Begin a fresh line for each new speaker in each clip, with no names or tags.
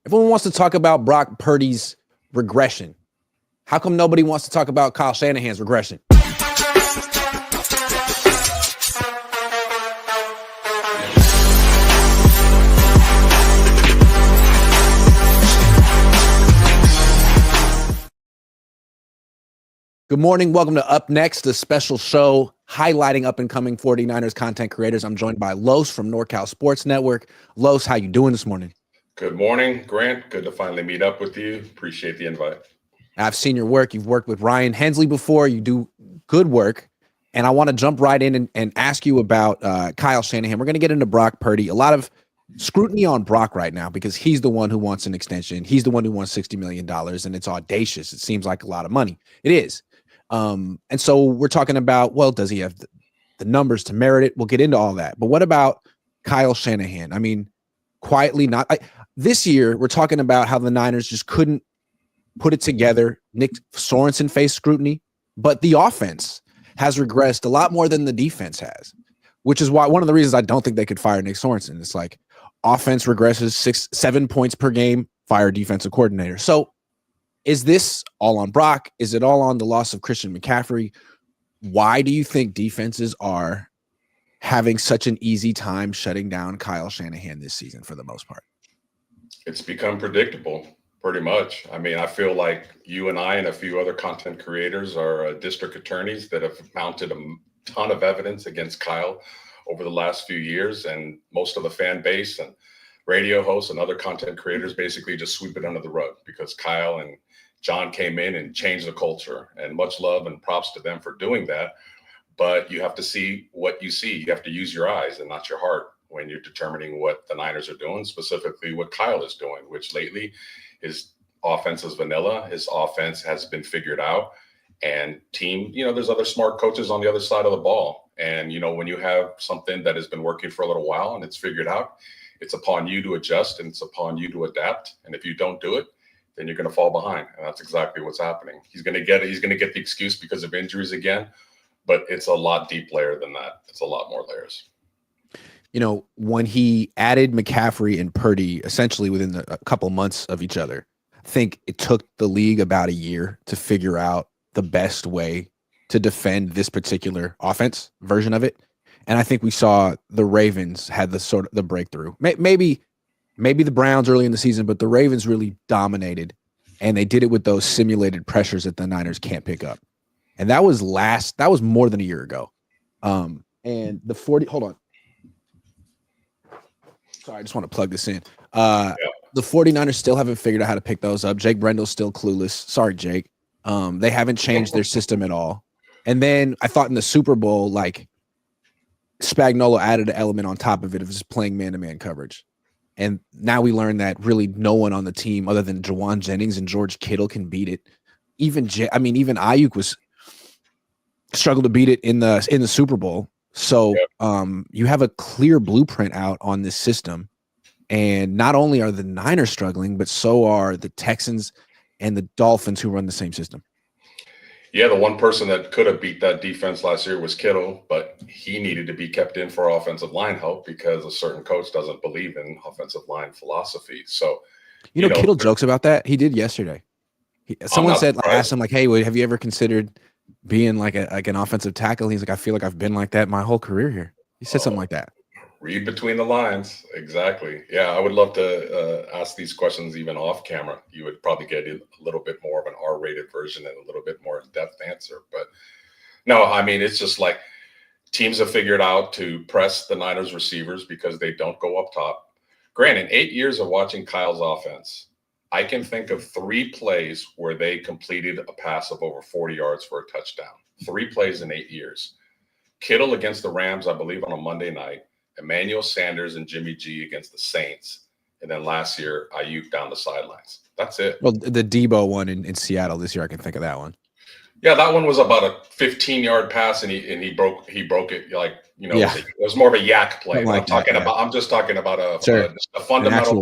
Everyone wants to talk about Brock Purdy's regression. How come nobody wants to talk about Kyle Shanahan's regression? Good morning. Welcome to Up Next, a special show highlighting up-and-coming 49ers content creators. I'm joined by Los from NorCal Sports Network. Los, how you doing this morning?
Good morning, Grant. Good to finally meet up with you. Appreciate the invite.
I've seen your work. You've worked with Ryan Hensley before. You do good work. And I want to jump right in and ask you about Kyle Shanahan. We're going to get into Brock Purdy. A lot of scrutiny on Brock right now because he's the one who wants an extension. He's the one who wants $60 million, and it's audacious. It seems like a lot of money. It is. And so we're talking about, well, does he have the numbers to merit it? We'll get into all that. But what about Kyle Shanahan? I mean, quietly this year, we're talking about how the Niners just couldn't put it together. Nick Sorensen faced scrutiny, but the offense has regressed a lot more than the defense has, which is why one of the reasons I don't think they could fire Nick Sorensen. It's like offense regresses 7 points per game, fire defensive coordinator. So is this all on Brock? Is it all on the loss of Christian McCaffrey? Why do you think defenses are having such an easy time shutting down Kyle Shanahan this season for the most part?
It's become predictable, pretty much. I mean, I feel like you and I and a few other content creators are district attorneys that have mounted a ton of evidence against Kyle over the last few years, and most of the fan base and radio hosts and other content creators basically just sweep it under the rug because Kyle and John came in and changed the culture, and much love and props to them for doing that. But you have to see what you see. You have to use your eyes and not your heart when you're determining what the Niners are doing, specifically what Kyle is doing, which lately his offense is vanilla. His offense has been figured out. And team, there's other smart coaches on the other side of the ball. And, when you have something that has been working for a little while and it's figured out, it's upon you to adjust and it's upon you to adapt. And if you don't do it, then you're going to fall behind. And that's exactly what's happening. He's going to get the excuse because of injuries again, but it's a lot deep layer than that. It's a lot more layers.
When he added McCaffrey and Purdy essentially within a couple months of each other, I think it took the league about a year to figure out the best way to defend this particular offense version of it. And I think we saw the Ravens had the breakthrough. Maybe the Browns early in the season, but the Ravens really dominated, and they did it with those simulated pressures that the Niners can't pick up. And that was more than a year ago. And hold on. Sorry, I just want to plug this in. The 49ers still haven't figured out how to pick those up. Jake Brendel's still clueless. Sorry, Jake. They haven't changed their system at all. And then I thought in the Super Bowl, like Spagnuolo added an element on top of it of just playing man-to-man coverage. And now we learn that really no one on the team other than Jawan Jennings and George Kittle can beat it. Even Ayuk struggled to beat it in the Super Bowl. So you have a clear blueprint out on this system. And not only are the Niners struggling, but so are the Texans and the Dolphins who run the same system.
Yeah, the one person that could have beat that defense last year was Kittle, but he needed to be kept in for offensive line help because a certain coach doesn't believe in offensive line philosophy. So,
Kittle jokes about that. He did yesterday. Someone asked him, like, hey, have you ever considered being like an offensive tackle? He's like, I feel like I've been like that my whole career here. He said something like that.
Read between the lines. Exactly. Yeah, I would love to ask these questions even off camera. You would probably get a little bit more of an R-rated version and a little bit more in-depth answer. But no, I mean, it's just like teams have figured out to press the Niners receivers because they don't go up top. Granted, in 8 years of watching Kyle's offense, I can think of 3 plays where they completed a pass of over 40 yards for a touchdown. 3 plays in 8 years. Kittle against the Rams, I believe, on a Monday night. Emmanuel Sanders and Jimmy G against the Saints. And then last year, Ayuk down the sidelines. That's it.
Well, the Debo one in Seattle this year, I can think of that one.
Yeah, that one was about a 15-yard pass, and he broke it like, it was more of a yak play. I'm just talking about a fundamental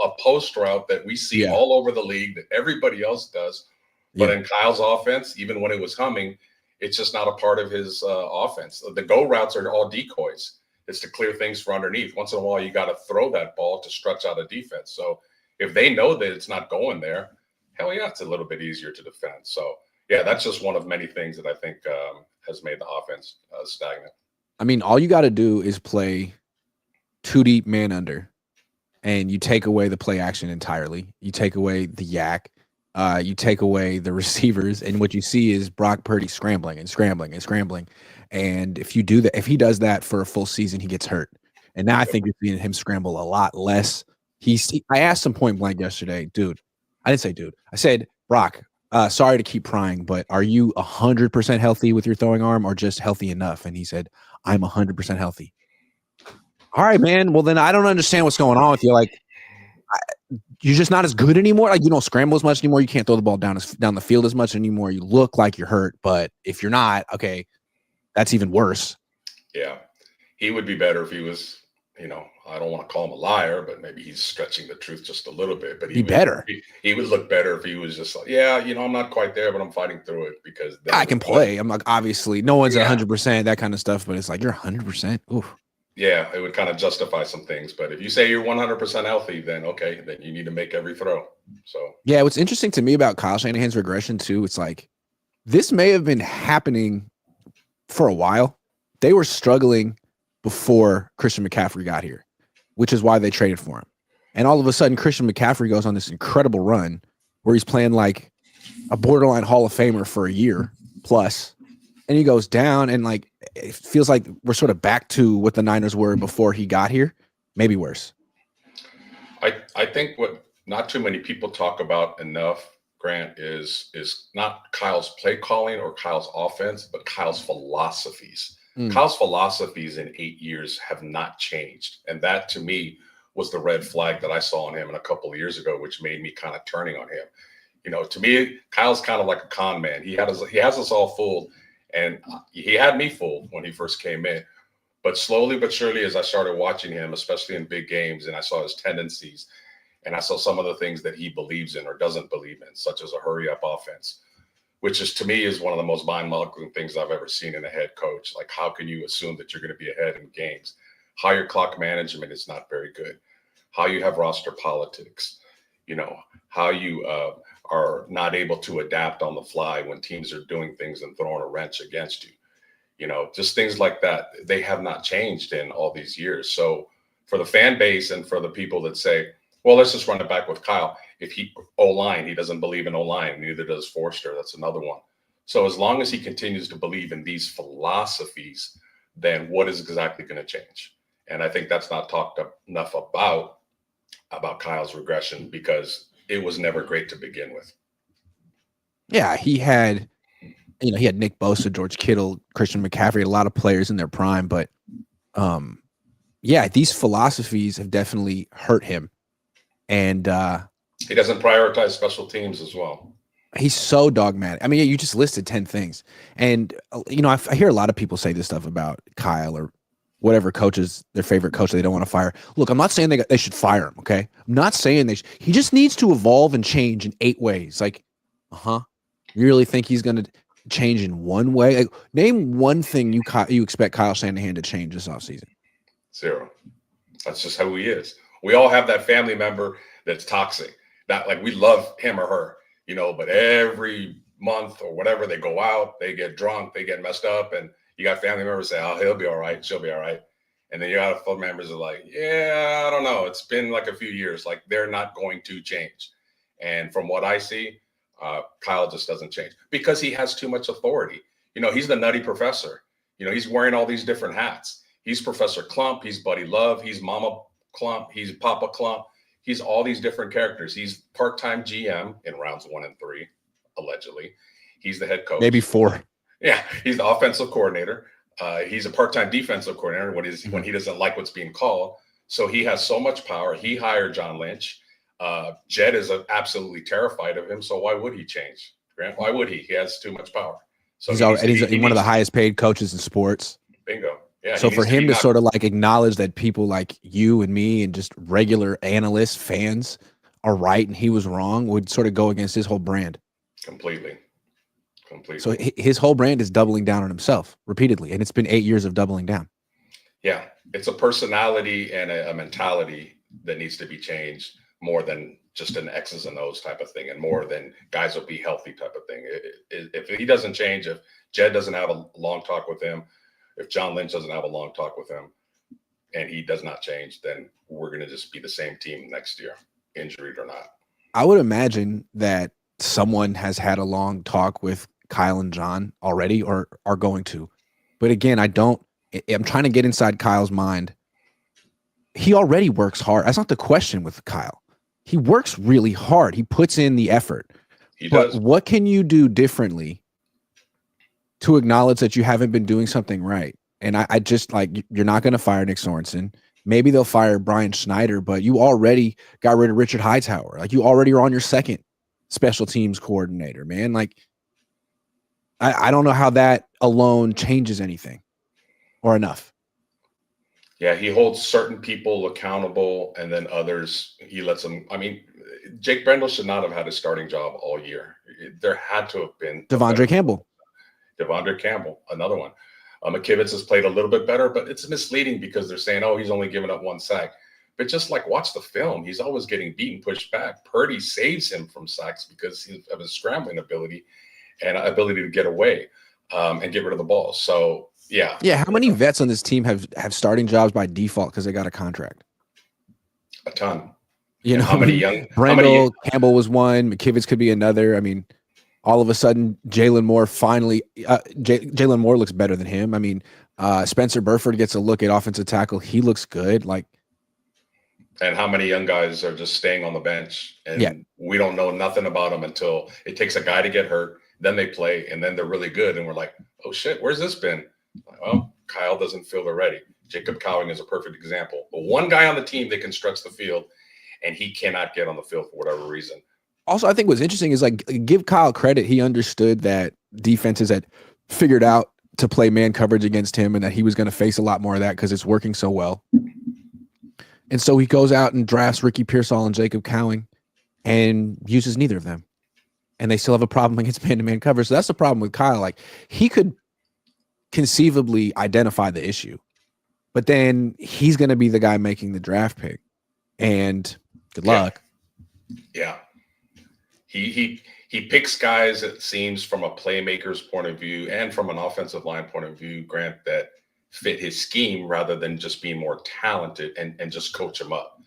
a post route that we see all over the league that everybody else does. But in Kyle's offense, even when it was humming, it's just not a part of his offense. The go routes are all decoys. It's to clear things from underneath. Once in a while, you got to throw that ball to stretch out a defense. So If they know that it's not going there, hell yeah, it's a little bit easier to defend. So yeah, that's just one of many things that I think has made the offense stagnant.
I mean, all you got to do is play 2 deep man under, and you take away the play action entirely. You take away the yak. You take away the receivers, and what you see is Brock Purdy scrambling and scrambling and scrambling. And if you do that, if he does that for a full season, he gets hurt. And now I think you're seeing him scramble a lot less. I asked him point blank yesterday, dude. I didn't say dude. I said, Brock, sorry to keep prying, but are you 100% healthy with your throwing arm or just healthy enough? And he said, I'm 100% healthy. All right, man. Well, then I don't understand what's going on with you. Like, you're just not as good anymore. Like, you don't scramble as much anymore. You can't throw the ball down the field as much anymore. You look like you're hurt, but if you're not, okay, that's even worse.
Yeah, he would be better if he was, I don't want to call him a liar, but maybe he's stretching the truth just a little bit. But he would look better if he was just like, yeah, I'm not quite there, but I'm fighting through it because
I can play. I'm like, obviously, no one's 100%, that kind of stuff, but it's like, you're 100%. Oof.
Yeah, it would kind of justify some things. But if you say you're 100% healthy, then okay, then you need to make every throw. So
yeah, what's interesting to me about Kyle Shanahan's regression too, it's like this may have been happening for a while. They were struggling before Christian McCaffrey got here, which is why they traded for him. And all of a sudden, Christian McCaffrey goes on this incredible run where he's playing like a borderline Hall of Famer for a year plus, and he goes down, and like it feels like we're sort of back to what the Niners were before he got here, maybe worse.
I think what not too many people talk about enough, Grant, is not Kyle's play calling or Kyle's offense, but Kyle's philosophies. Kyle's philosophies in 8 years have not changed. And that to me was the red flag that I saw in him a couple of years ago, which made me kind of turning on him. To me, Kyle's kind of like a con man. He has us all fooled, and he had me fooled when he first came in. But slowly but surely, as I started watching him, especially in big games, and I saw his tendencies, and I saw some of the things that he believes in or doesn't believe in, such as a hurry-up offense, which is, to me, is one of the most mind-boggling things I've ever seen in a head coach. Like, how can you assume that you're going to be ahead in games? How your clock management is not very good. How you have roster politics. How you are not able to adapt on the fly when teams are doing things and throwing a wrench against you. Just things like that. They have not changed in all these years. So for the fan base and for the people that say, well, let's just run it back with Kyle. If he O-line, he doesn't believe in O-line. Neither does Forster. That's another one. So as long as he continues to believe in these philosophies, then what is exactly going to change? And I think that's not talked enough about Kyle's regression, because it was never great to begin with.
Yeah, he had Nick Bosa, George Kittle, Christian McCaffrey, a lot of players in their prime, but these philosophies have definitely hurt him. And
he doesn't prioritize special teams as well.
He's so dogmatic. I mean, you just listed 10 things. And, I hear a lot of people say this stuff about Kyle or whatever coaches, their favorite coach they don't want to fire. Look, I'm not saying they should fire him, okay? I'm not saying he just needs to evolve and change in 8 ways. Like, you really think he's going to change in one way? Like, name one thing you expect Kyle Shanahan to change this offseason.
0. That's just how he is. We all have that family member that's toxic. That, like, we love him or her, but every month or whatever, they go out, they get drunk, they get messed up, and you got family members say, oh, he'll be all right, she'll be all right. And then you got family members are like, yeah, I don't know. It's been like a few years. Like, they're not going to change. And from what I see, Kyle just doesn't change because he has too much authority. He's the nutty professor. He's wearing all these different hats. He's Professor Clump. He's Buddy Love. He's Mama Clump. He's Papa Clump. He's all these different characters. He's part-time GM in rounds 1 and 3, allegedly. He's the head coach.
Maybe 4.
Yeah, he's the offensive coordinator. He's a part-time defensive coordinator when he doesn't like what's being called. So he has so much power. He hired John Lynch. Jed is absolutely terrified of him. So why would he change, Grant? Why would he? He has too much power. So he's
one of the highest paid coaches in sports.
Bingo. Yeah.
So for him to sort of like acknowledge that people like you and me and just regular analysts, fans are right and he was wrong would sort of go against his whole brand.
Completely.
So his whole brand is doubling down on himself repeatedly. And it's been 8 years of doubling down.
Yeah. It's a personality and a mentality that needs to be changed more than just an X's and O's type of thing, and more than guys will be healthy type of thing. If he doesn't change, if Jed doesn't have a long talk with him, if John Lynch doesn't have a long talk with him, and he does not change, then we're going to just be the same team next year, injured or not.
I would imagine that someone has had a long talk with Kyle and John already, or are going to. But again, I'm trying to get inside Kyle's mind. He already works hard. That's not the question with Kyle. He works really hard. He puts in the effort. But what can you do differently to acknowledge that you haven't been doing something right? And I just like, you're not going to fire Nick Sorensen. Maybe they'll fire Brian Schneider, but you already got rid of Richard Hightower. Like, you already are on your second special teams coordinator, man. Like, I don't know how that alone changes anything or enough.
Yeah, he holds certain people accountable, and then others, he lets them. I mean, Jake Brendel should not have had a starting job all year. There had to have been
Devondre Campbell,
another one. McKivitz has played a little bit better, but it's misleading because they're saying, oh, he's only given up one sack. But just like, watch the film. He's always getting beaten, pushed back. Purdy saves him from sacks because of his scrambling ability and ability to get away and get rid of the ball. So, yeah.
Yeah, how many vets on this team have starting jobs by default because they got a contract?
A ton.
You know,
how many young?
Brendel, Campbell was one. McKivitz could be another. I mean, all of a sudden, Jalen Moore finally Jalen Moore looks better than him. I mean, Spencer Burford gets a look at offensive tackle. He looks good. Like,
and how many young guys are just staying on the bench, and we don't know nothing about them until it takes a guy to get hurt. Then they play, and then they're really good, and we're like, oh shit, where's this been? Well, Kyle doesn't feel they're ready. Jacob Cowing is a perfect example. But one guy on the team that constructs the field, and he cannot get on the field for whatever reason.
Also, I think what's interesting is, like, give Kyle credit. He understood that defenses had figured out to play man coverage against him and that he was going to face a lot more of that because it's working so well. And so he goes out and drafts Ricky Pearsall and Jacob Cowing and uses neither of them. And they still have a problem against man-to-man coverage. So that's the problem with Kyle. Like, he could conceivably identify the issue, but then he's going to be the guy making the draft pick. And good luck.
Yeah. He picks guys, it seems, from a playmaker's point of view and from an offensive line point of view, Grant, that fit his scheme rather than just being more talented and just coach him up.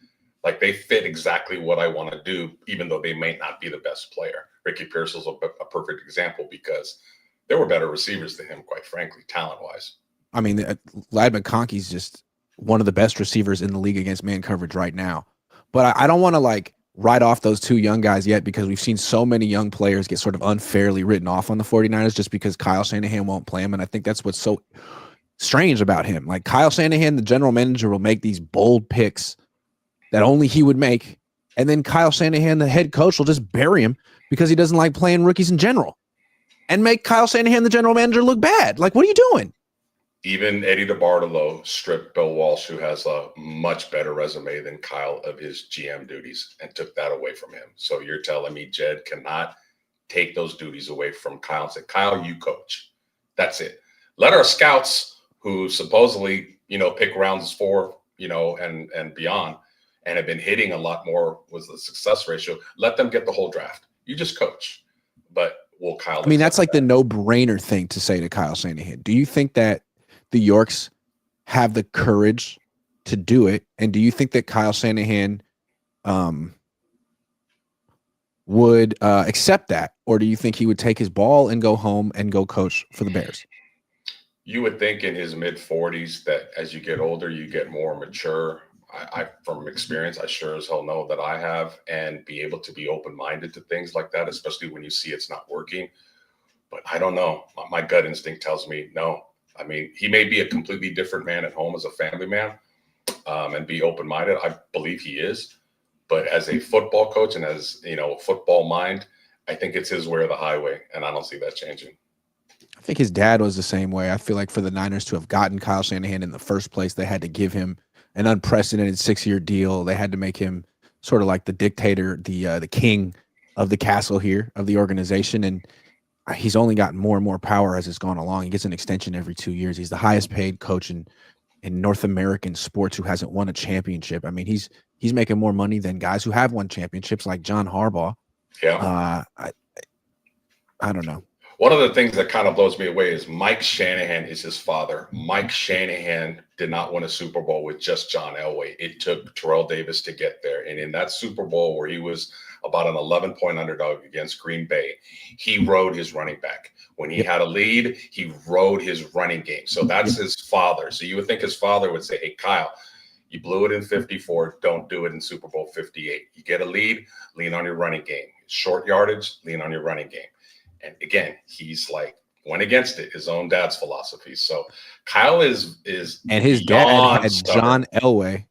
Like, they fit exactly what I want to do, even though they may not be the best player. Ricky Pearsall's a perfect example because there were better receivers than him, quite frankly, talent-wise. I
mean, Ladd McConkey's just one of the best receivers in the league against man coverage right now. But I don't want to, like, write off those two young guys yet because we've seen so many young players get sort of unfairly written off on the 49ers just because Kyle Shanahan won't play them. And I think that's what's so strange about him. Like, Kyle Shanahan, the general manager, will make these bold picks that only he would make. And then Kyle Shanahan, the head coach, will just bury him because he doesn't like playing rookies in general and make Kyle Shanahan, the general manager, look bad. Like, what are you doing?
Even Eddie DeBartolo stripped Bill Walsh, who has a much better resume than Kyle, of his GM duties and took that away from him. So you're telling me Jed cannot take those duties away from Kyle and say, Kyle, you coach. That's it. Let our scouts, who supposedly, pick rounds 4, and beyond, and have been hitting a lot more with the success ratio, let them get the whole draft. You just coach. But will Kyle?
I mean, that's like the no-brainer thing to say to Kyle Shanahan. Do you think that the Yorks have the courage to do it? And do you think that Kyle Shanahan would accept that? Or do you think he would take his ball and go home and go coach for the Bears?
You would think in his mid-40s that as you get older, you get more mature. I from experience, I sure as hell know that I have, and be able to be open-minded to things like that, especially when you see it's not working. But I don't know. My gut instinct tells me no. I mean, he may be a completely different man at home as a family man and be open-minded. I believe he is. But as a football coach and as, a football mind, I think it's his way or the highway, and I don't see that changing.
I think his dad was the same way. I feel like for the Niners to have gotten Kyle Shanahan in the first place, they had to give him an unprecedented 6-year deal. They had to make him sort of like the dictator, the king of the castle here, of the organization. And he's only gotten more and more power as it's gone along. He gets an extension every 2 years. He's the highest paid coach in North American sports who hasn't won a championship. I mean, he's He's making more money than guys who have won championships like John Harbaugh.
Yeah.
I don't know.
One of the things that kind of blows me away is Mike Shanahan is his father. Mike Shanahan did not win a Super Bowl with just John Elway. It took Terrell Davis to get there. And in that Super Bowl where he was about an 11-point underdog against Green Bay, he rode his running back. When he had a lead, he rode his running game. So that's his father. So you would think his father would say, hey, Kyle, you blew it in 54. Don't do it in Super Bowl 58. You get a lead, lean on your running game. Short yardage, lean on your running game. And again, he's like went against it, his own dad's philosophy. So Kyle is
and his dad had
stubborn.
John Elway,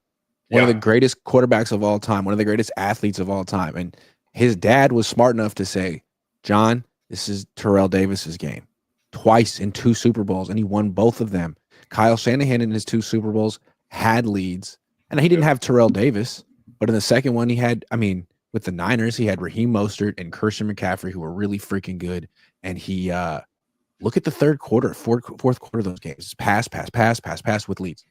one of the greatest quarterbacks of all time, one of the greatest athletes of all time. And his dad was smart enough to say, John, this is Terrell Davis's game. Twice in 2 Super Bowls, and he won both of them. Kyle Shanahan in his 2 Super Bowls had leads. And he didn't have Terrell Davis, but in the second one he had, with the Niners, he had Raheem Mostert and Christian McCaffrey, who were really freaking good. And he look at the third quarter, fourth quarter of those games. Pass with leads.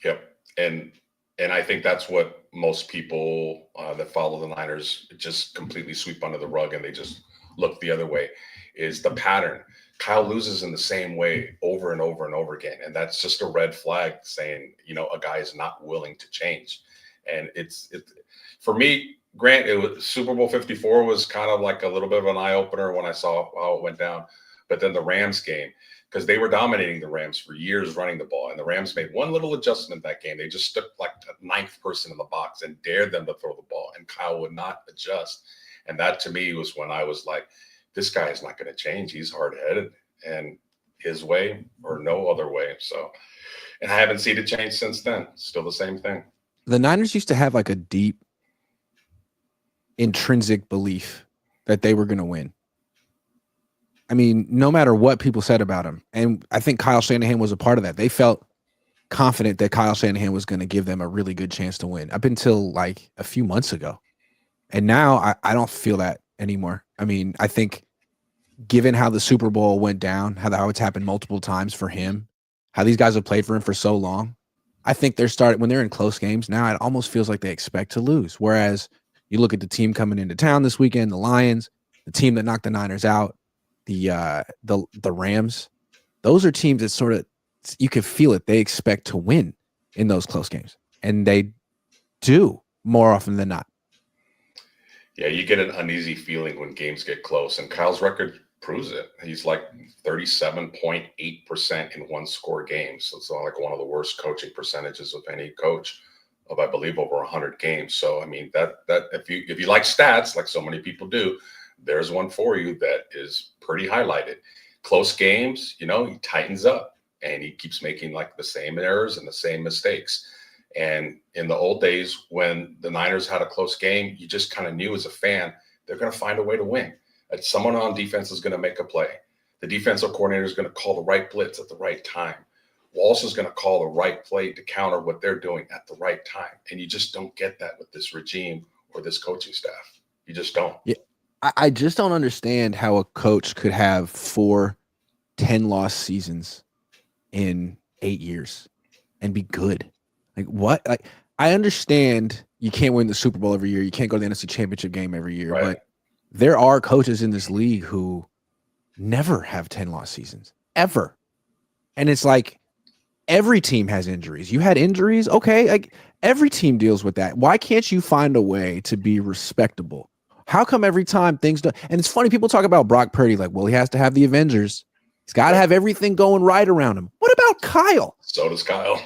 Yep. And I think that's what most people that follow the Niners just completely sweep under the rug and they just look the other way, is the pattern. Kyle loses in the same way over and over and over again. And that's just a red flag saying, a guy is not willing to change. And it's for me, Grant, it was Super Bowl 54 was kind of like a little bit of an eye opener when I saw how it went down. But then the Rams game, because they were dominating the Rams for years running the ball, and the Rams made one little adjustment that game. They just stuck like a 9th person in the box and dared them to throw the ball, and Kyle would not adjust. And that to me was when I was like, this guy is not going to change. He's hard-headed, and his way or no other way. So, and I haven't seen it change since then. Still the same thing.
The Niners used to have like a deep intrinsic belief that they were going to win. No matter what people said about him. And I think Kyle Shanahan was a part of that. They felt confident that Kyle Shanahan was going to give them a really good chance to win up until like a few months ago. And now I don't feel that anymore. I think given how the Super Bowl went down, how it's happened multiple times for him, how these guys have played for him for so long, I think when they're in close games now, it almost feels like they expect to lose. Whereas you look at the team coming into town this weekend, the Lions, the team that knocked the Niners out, the Rams, those are teams that sort of, you can feel it. They expect to win in those close games, and they do more often than not.
Yeah, you get an uneasy feeling when games get close, and Kyle's record proves it. He's like 37.8% in one-score games. So it's like one of the worst coaching percentages of any coach of, I believe, over 100 games. So that if you like stats, like so many people do, there's one for you that is pretty highlighted. Close games, he tightens up and he keeps making like the same errors and the same mistakes. And in the old days, when the Niners had a close game, you just kind of knew as a fan, they're going to find a way to win. That someone on defense is going to make a play. The defensive coordinator is going to call the right blitz at the right time. Walsh is going to call the right play to counter what they're doing at the right time. And you just don't get that with this regime or this coaching staff. You just don't.
Yeah. I just don't understand how a coach could have 4 10-loss seasons in 8 years and be good. Like what? Like I understand you can't win the Super Bowl every year. You can't go to the NFC Championship game every year.
Right.
But there are coaches in this league who never have 10-loss seasons, ever. And it's like every team has injuries. You had injuries? Okay. Like every team deals with that. Why can't you find a way to be respectable? How come every time things do? And it's funny, people talk about Brock Purdy like, well, he has to have the Avengers. He's got to have everything going right around him. What about Kyle?
So does Kyle.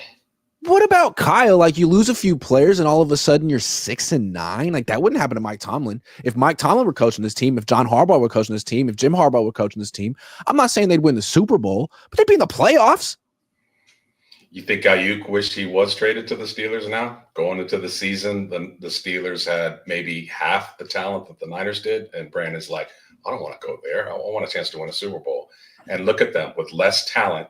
What about Kyle? Like you lose a few players and all of a sudden you're 6-9. Like that wouldn't happen to Mike Tomlin. If Mike Tomlin were coaching this team, if John Harbaugh were coaching this team, if Jim Harbaugh were coaching this team, I'm not saying they'd win the Super Bowl, but they'd be in the playoffs.
You think Ayuk wished he was traded to the Steelers now? Going into the season, the Steelers had maybe half the talent that the Niners did. And Brandon's like, I don't want to go there. I want a chance to win a Super Bowl. And look at them. With less talent,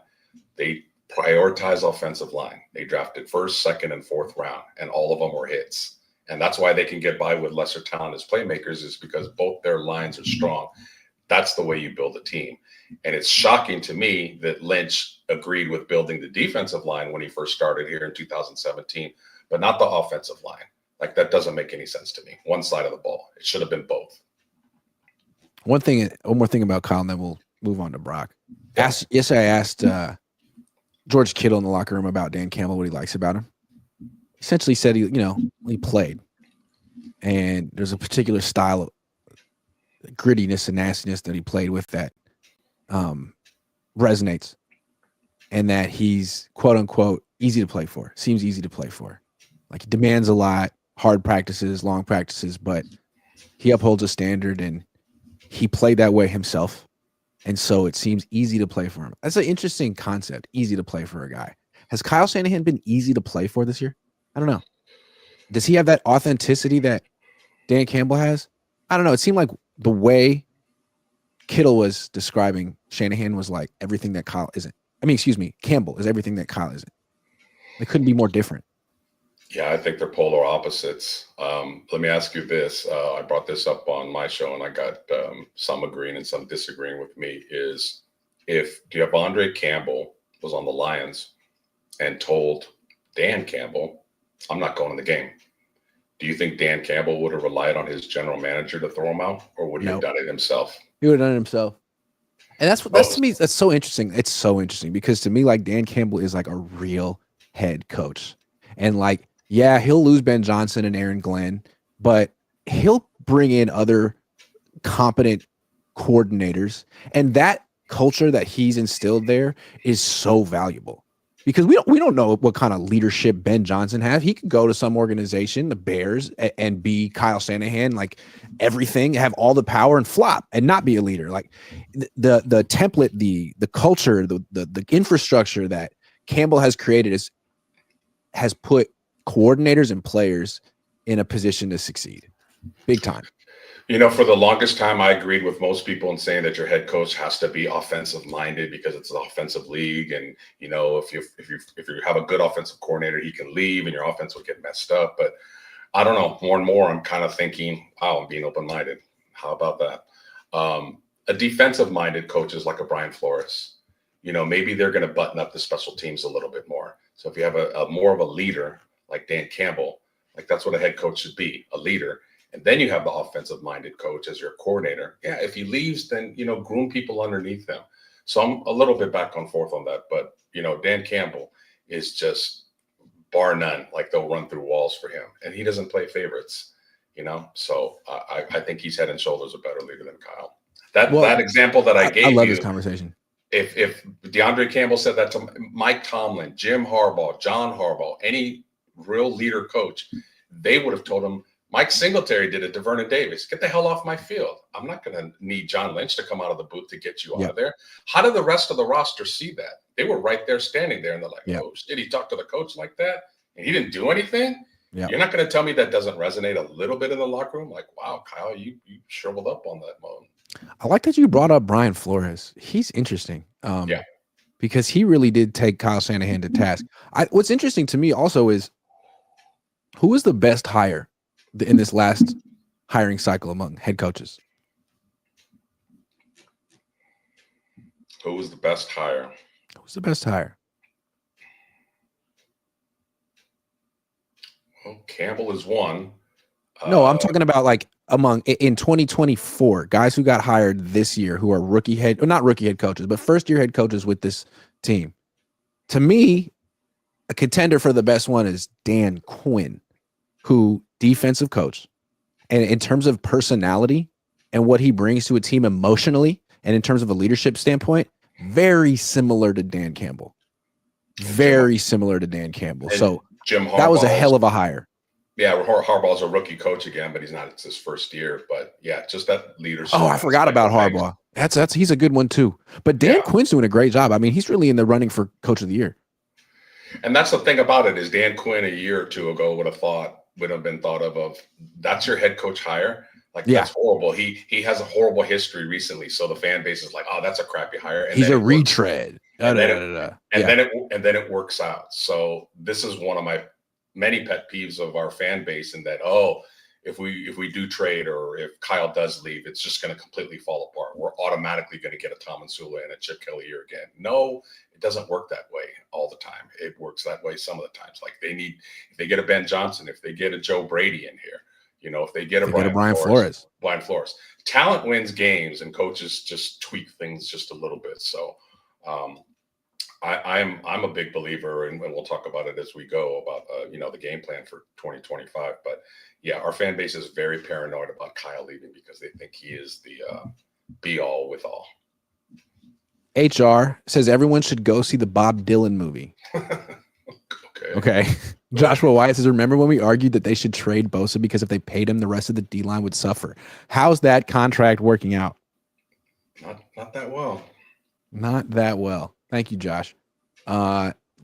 they prioritize offensive line. They drafted first, second, and fourth round, and all of them were hits. And that's why they can get by with lesser talent as playmakers, is because both their lines are strong. That's the way you build a team. And it's shocking to me that Lynch agreed with building the defensive line when he first started here in 2017, but not the offensive line. Like, that doesn't make any sense to me. One side of the ball. It should have been both.
One more thing about Kyle, and then we'll move on to Brock.
Yeah.
Yesterday, I asked George Kittle in the locker room about Dan Campbell, what he likes about him. Essentially said he played, and there's a particular style of grittiness and nastiness that he played with that resonates, and that he's quote unquote easy to play for. Seems easy to play for. Like, he demands a lot, hard practices, long practices, but he upholds a standard, and he played that way himself. And so it seems easy to play for him. That's an interesting concept, easy to play for a guy. Has Kyle Shanahan been easy to play for this year? I don't know. Does he have that authenticity that Dan Campbell has? I don't know. It seemed like the way Kittle was describing Shanahan was like everything that Kyle isn't. Campbell is everything that Kyle isn't. It couldn't be more different.
Yeah, I think they're polar opposites. Let me ask you this. I brought this up on my show, and I got some agreeing and some disagreeing with me, is if Devondre Campbell was on the Lions and told Dan Campbell, I'm not going in the game, do you think Dan Campbell would have relied on his general manager to throw him out, or would he have done it himself?
He would have done it himself. And that's to me, that's so interesting. It's so interesting because to me, like, Dan Campbell is like a real head coach. And like, yeah, he'll lose Ben Johnson and Aaron Glenn, but he'll bring in other competent coordinators. And that culture that he's instilled there is so valuable because we don't know what kind of leadership Ben Johnson has. He could go to some organization, the Bears, and be Kyle Shanahan, like everything, have all the power and flop and not be a leader. Like the template, the culture, the infrastructure that Campbell has created has put coordinators and players in a position to succeed big time.
For the longest time, I agreed with most people in saying that your head coach has to be offensive minded because it's an offensive league. And, if you have a good offensive coordinator, he can leave and your offense will get messed up. But I don't know, more and more, I'm kind of thinking, I'm being open-minded. How about that? A defensive minded coach is like a Brian Flores. Maybe they're going to button up the special teams a little bit more. So if you have a more of a leader like Dan Campbell, like that's what a head coach should be, a leader. And then you have the offensive-minded coach as your coordinator. Yeah, if he leaves, then, groom people underneath him. So I'm a little bit back and forth on that. But, Dan Campbell is just bar none. Like, they'll run through walls for him. And he doesn't play favorites, So I think he's head and shoulders a better leader than Kyle. That example that I gave you.
I love this conversation.
If DeAndre Campbell said that to Mike Tomlin, Jim Harbaugh, John Harbaugh, any real leader coach, they would have told him, Mike Singletary did it to Vernon Davis. Get the hell off my field. I'm not going to need John Lynch to come out of the booth to get you out of there. How did the rest of the roster see that? They were right there standing there, and they're like, oh, did he talk to the coach like that? And he didn't do anything? Yeah. You're not going to tell me that doesn't resonate a little bit in the locker room? Like, wow, Kyle, you shriveled up on that mode.
I like that you brought up Brian Flores. He's interesting. Because he really did take Kyle Shanahan to task. What's interesting to me also is who is the best hire in this last hiring cycle among head coaches?
Who was the best hire?
Who's the best hire?
Well, Campbell is one.
No, I'm talking about like in 2024, guys who got hired this year who are not rookie head coaches, but first year head coaches with this team. To me, a contender for the best one is Dan Quinn, who defensive coach. And in terms of personality and what he brings to a team emotionally and in terms of a leadership standpoint, very similar to Dan Campbell. Very similar to Dan Campbell. So that was a hell of a hire.
Yeah, Harbaugh's a rookie coach again, but it's his first year. But yeah, just that leadership.
Oh, I forgot about Harbaugh. He's a good one too. But Dan Quinn's doing a great job. I mean, he's really in the running for coach of the year.
And that's the thing about it is Dan Quinn a year or two ago would have been thought of that's your head coach hire. Like, that's horrible. He has a horrible history recently. So the fan base is like, oh, that's a crappy hire. And
he's a retread.
And then it works out. So this is one of my many pet peeves of our fan base, in that, if we do trade or if Kyle does leave, it's just going to completely fall apart. We're automatically going to get a Tomlinsula and a Chip Kelly here again. No, it doesn't work that way all the time. It works that way some of the times. Like if they get a Ben Johnson, if they get a Joe Brady in here, if they get a Brian Flores. Talent wins games, and coaches just tweak things just a little bit. So I'm a big believer, and we'll talk about it as we go about the game plan for 2025. But yeah, our fan base is very paranoid about Kyle leaving because they think he is the be all with all.
HR says everyone should go see the Bob Dylan movie. Okay. Joshua Wyatt says, remember when we argued that they should trade Bosa because if they paid him, the rest of the D-line would suffer? How's that contract working out?
Not that well.
Not that well. Thank you, Josh.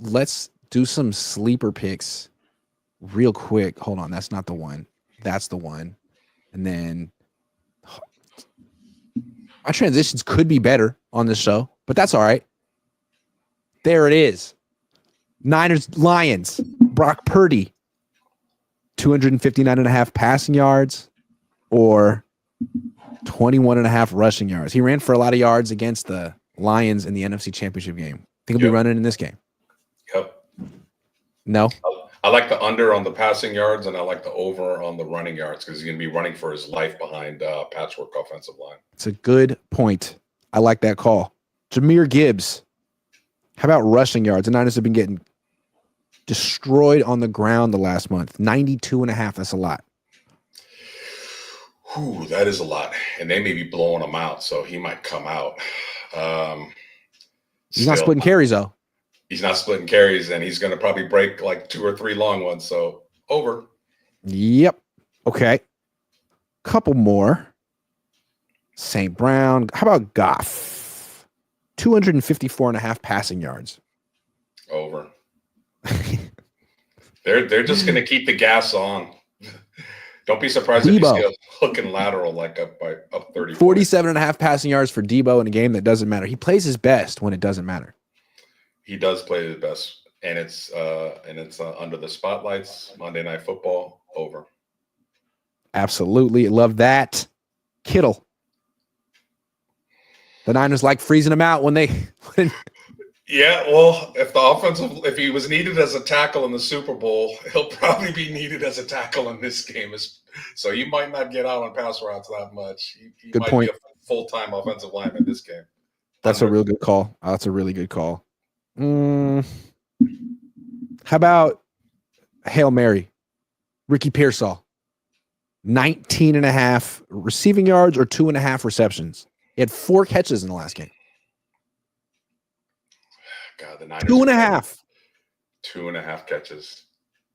Let's do some sleeper picks real quick. Hold on. That's not the one. That's the one. And then my transitions could be better on this show, but that's all right. There it is. Niners, Lions, Brock Purdy, 259.5 passing yards or 21.5 rushing yards. He ran for a lot of yards against the Lions in the NFC Championship game. Think he'll be running in this game?
Yep.
No?
I like the under on the passing yards, and I like the over on the running yards because he's going to be running for his life behind patchwork offensive line.
It's a good point. I like that call. Jahmyr Gibbs. How about rushing yards? The Niners have been getting destroyed on the ground the last month. 92.5. That's a lot.
Whew, that is a lot. And they may be blowing him out, so he might come out.
He's not splitting carries, though.
He's not splitting carries, and he's going to probably break like 2 or 3 long ones. So over.
Yep. Okay. Couple more. St. Brown. How about Goff? 254.5 passing yards.
Over. They're just going to keep the gas on. Don't be surprised if you see a hook and lateral like up 30.
47.5 passing yards for Debo in a game that doesn't matter. He plays his best when it doesn't matter.
He does play his best, and it's under the spotlights. Monday Night Football. Over.
Absolutely, love that. Kittle. The Niners like freezing him out when they.
Yeah, well, if he was needed as a tackle in the Super Bowl, he'll probably be needed as a tackle in this game. So you might not get out on pass routes that much. He
good
might
point.
Be a full-time offensive lineman in this game.
That's a real good call. That's a really good call. How about Hail Mary? Ricky Pearsall. 19.5 receiving yards or 2.5 receptions. He had 4 catches in the last game.
God, the Niners
2.5.
2.5 catches.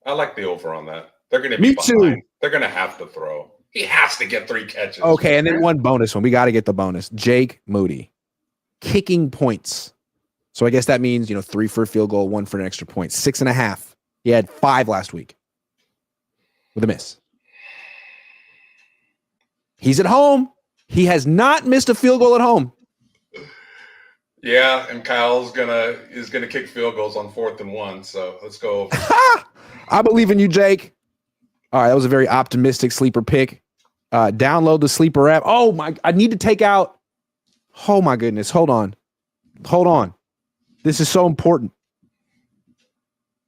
I like the over on that. They're going to be behind. Too. They're going to have to throw. He has to get 3 catches.
Okay, and then one bonus one. We got to get the bonus. Jake Moody. Kicking points. So I guess that means, 3 for a field goal, 1 for an extra point. 6.5. He had 5 last week with a miss. He's at home. He has not missed a field goal at home.
Yeah, and Kyle's is gonna kick field goals on 4th and 1. So let's go.
I believe in you, Jake. All right, that was a very optimistic sleeper pick. Download the sleeper app. Oh my! I need to take out. Oh my goodness! Hold on. This is so important.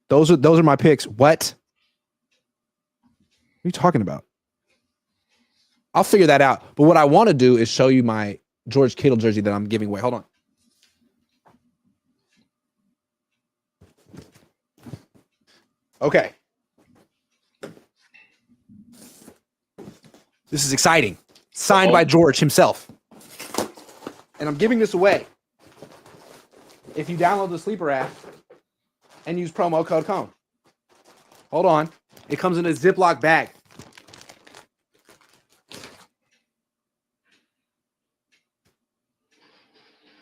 Those are my picks. What? What are you talking about? I'll figure that out. But what I want to do is show you my George Kittle jersey that I'm giving away. Hold on. Okay. This is exciting. Signed by George himself. And I'm giving this away. If you download the Sleeper app and use promo code Cohn. Hold on. It comes in a Ziploc bag.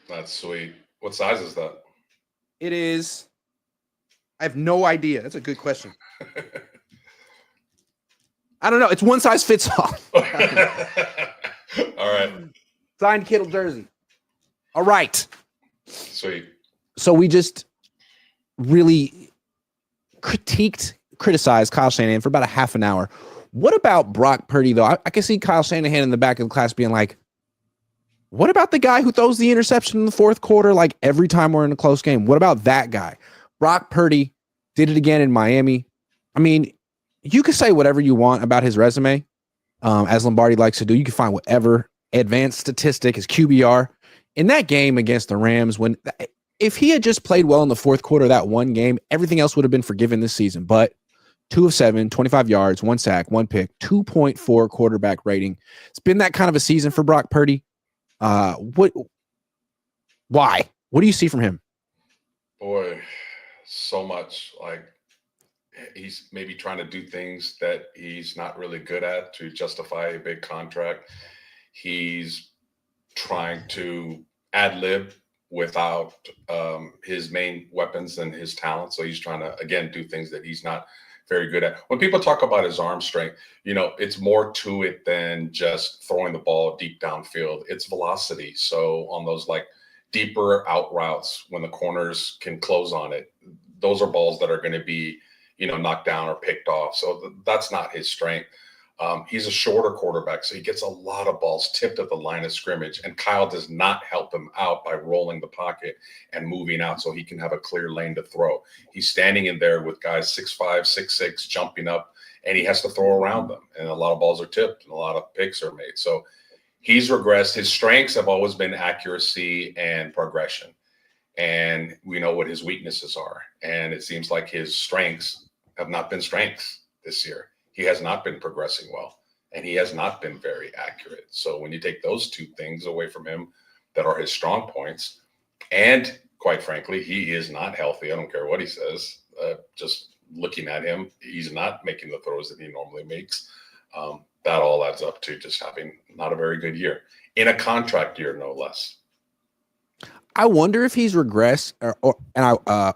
That's sweet. What size is that?
It is. I have no idea. That's a good question. I don't know. It's one size fits all.
All right.
Signed Kittle jersey. All right.
Sweet.
So we just really criticized Kyle Shanahan for about a half an hour. What about Brock Purdy, though? I can see Kyle Shanahan in the back of the class being like, what about the guy who throws the interception in the fourth quarter like every time we're in a close game? What about that guy? Brock Purdy did it again in Miami. I mean, you can say whatever you want about his resume, as Lombardi likes to do. You can find whatever advanced statistic, his QBR. In that game against the Rams, if he had just played well in the fourth quarter of that one game, everything else would have been forgiven this season. But 2 of 7, 25 yards, 1 sack, 1 pick, 2.4 quarterback rating. It's been that kind of a season for Brock Purdy. Why? What do you see from him?
Boy, so much. Like, he's maybe trying to do things that he's not really good at to justify a big contract. He's trying to ad lib without his main weapons and his talent. So he's trying to, again, do things that he's not very good at. When people talk about his arm strength, it's more to it than just throwing the ball deep downfield. It's velocity. So on those like deeper out routes, when the corners can close on it, those are balls that are going to be, knocked down or picked off. So that's not his strength. He's a shorter quarterback, so he gets a lot of balls tipped at the line of scrimmage, and Kyle does not help him out by rolling the pocket and moving out so he can have a clear lane to throw. He's standing in there with guys 6'5", 6'6", jumping up, and he has to throw around them, and a lot of balls are tipped and a lot of picks are made. So he's regressed. His strengths have always been accuracy and progression, and we know what his weaknesses are, and it seems like his strengths have not been strengths this year. He has not been progressing well, and he has not been very accurate. So when you take those two things away from him that are his strong points, and quite frankly, he is not healthy. I don't care what he says. Just looking at him, he's not making the throws that he normally makes. That all adds up to just having not a very good year in a contract year, no less.
I wonder if he's regressed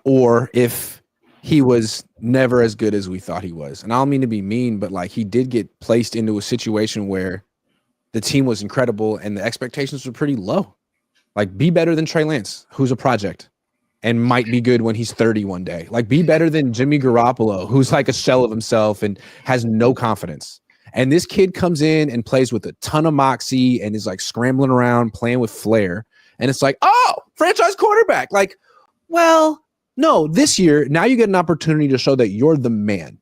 or if he was never as good as we thought he was. And I don't mean to be mean, but like he did get placed into a situation where the team was incredible and the expectations were pretty low. Like, be better than Trey Lance, who's a project and might be good when he's 30 one day. Like, be better than Jimmy Garoppolo, who's like a shell of himself and has no confidence. And this kid comes in and plays with a ton of moxie and is like scrambling around, playing with flair. And it's like, oh, franchise quarterback. Like, well, no, this year, now you get an opportunity to show that you're the man,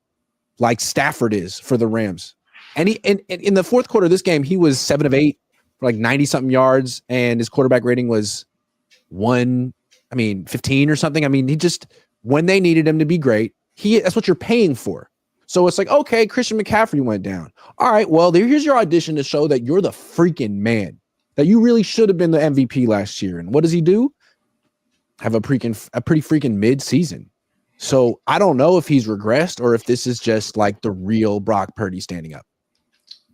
like Stafford is for the Rams. And in the fourth quarter of this game, he was 7 of 8 for like 90-something yards, and his quarterback rating was 15 or something. I mean, he just, when they needed him to be great, that's what you're paying for. So it's like, okay, Christian McCaffrey went down. All right, well, here's your audition to show that you're the freaking man, that you really should have been the MVP last year. And what does he do? Have a pretty freaking mid-season. So I don't know if he's regressed or if this is just like the real Brock Purdy standing up.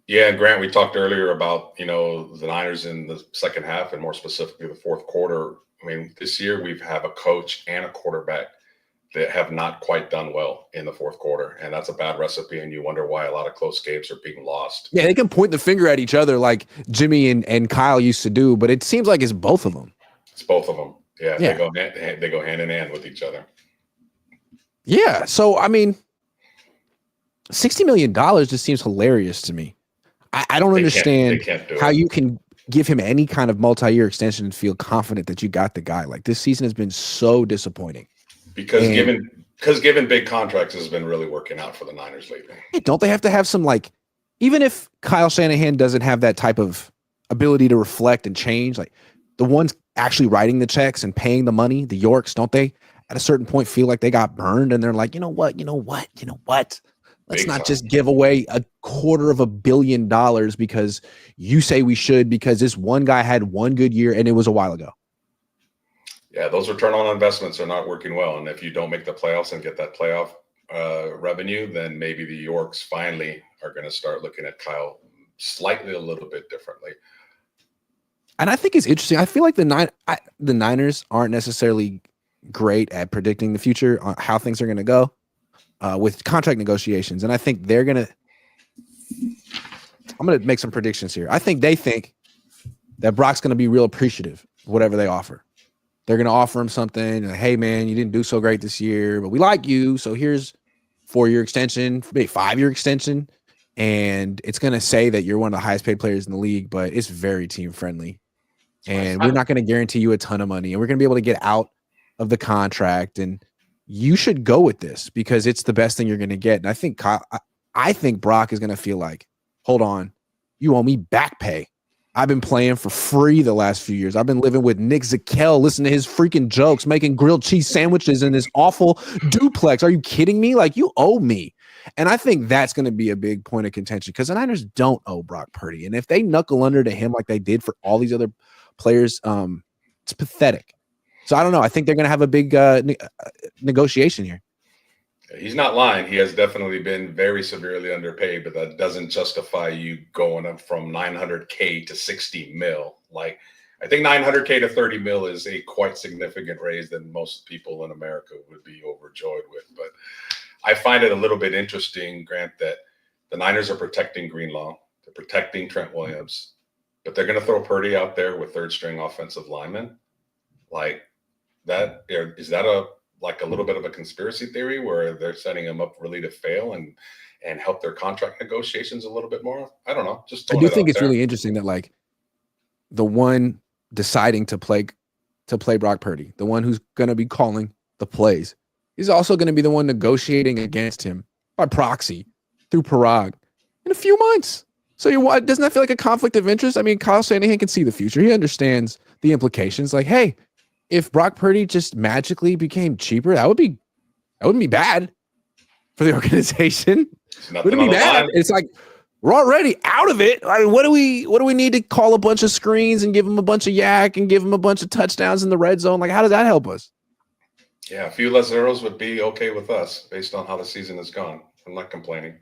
Yeah, and Grant, we talked earlier about, the Niners in the second half and more specifically the fourth quarter. I mean, this year we have a coach and a quarterback that have not quite done well in the fourth quarter. And that's a bad recipe. And you wonder why a lot of close games are being lost.
Yeah, they can point the finger at each other like Jimmy and Kyle used to do, but it seems like it's both of them.
It's both of them. Yeah. They go hand in hand with each other.
Yeah. So, I mean, $60 million just seems hilarious to me. I don't understand how you can give him any kind of multi-year extension and feel confident that you got the guy. Like, this season has been so disappointing.
Because given big contracts has been really working out for the Niners lately.
Don't they have to have some, like, even if Kyle Shanahan doesn't have that type of ability to reflect and change, like the ones actually writing the checks and paying the money, the Yorks, don't they at a certain point feel like they got burned and they're like, you know what? Let's not just give away $250 million because you say we should, because this one guy had one good year and it was a while ago.
Yeah, those return on investments are not working well. And if you don't make the playoffs and get that playoff revenue, then maybe the Yorks finally are going to start looking at Kyle slightly a little bit differently.
And I think it's interesting. I feel like the Niners aren't necessarily great at predicting the future on how things are going to go with contract negotiations. And I think I'm going to make some predictions here. I think they think that Brock's going to be real appreciative of whatever they offer. They're going to offer him something. Like, hey, man, you didn't do so great this year, but we like you. So here's 4-year extension, maybe 5-year extension. and it's going to say that you're one of the highest paid players in the league, but it's very team friendly. And we're not going to guarantee you a ton of money, and we're going to be able to get out of the contract. And you should go with this because it's the best thing you're going to get. And I think Brock is going to feel like, hold on, you owe me back pay. I've been playing for free the last few years. I've been living with Nick Zakel, listening to his freaking jokes, making grilled cheese sandwiches in this awful duplex. Are you kidding me? Like, you owe me. And I think that's going to be a big point of contention because the Niners don't owe Brock Purdy. And if they knuckle under to him like they did for all these other players, it's pathetic. So I don't know. I think they're going to have a big negotiation here.
He's not lying. He has definitely been very severely underpaid, but that doesn't justify you going up from $900K to $60 million. Like, I think $900K to $30 million is a quite significant raise that most people in America would be overjoyed with. But I find it a little bit interesting, Grant, that the Niners are protecting Greenlaw, they're protecting Trent Williams, but they're going to throw Purdy out there with third string offensive linemen. Like, that is that a little bit of a conspiracy theory where they're setting him up really to fail and help their contract negotiations a little bit more? I don't know.
I do think it's really interesting that like the one deciding to play Brock Purdy, the one who's going to be calling the plays, is also going to be the one negotiating against him by proxy through Parag in a few months. So doesn't that feel like a conflict of interest? I mean, Kyle Shanahan can see the future. He understands the implications. Like, hey, if Brock Purdy just magically became cheaper, that wouldn't be bad for the organization. Wouldn't be bad. It's like we're already out of it. I mean, what do we need to call a bunch of screens and give him a bunch of yak and give him a bunch of touchdowns in the red zone? Like, how does that help us?
Yeah, a few less zeros would be okay with us based on how the season has gone. I'm not complaining.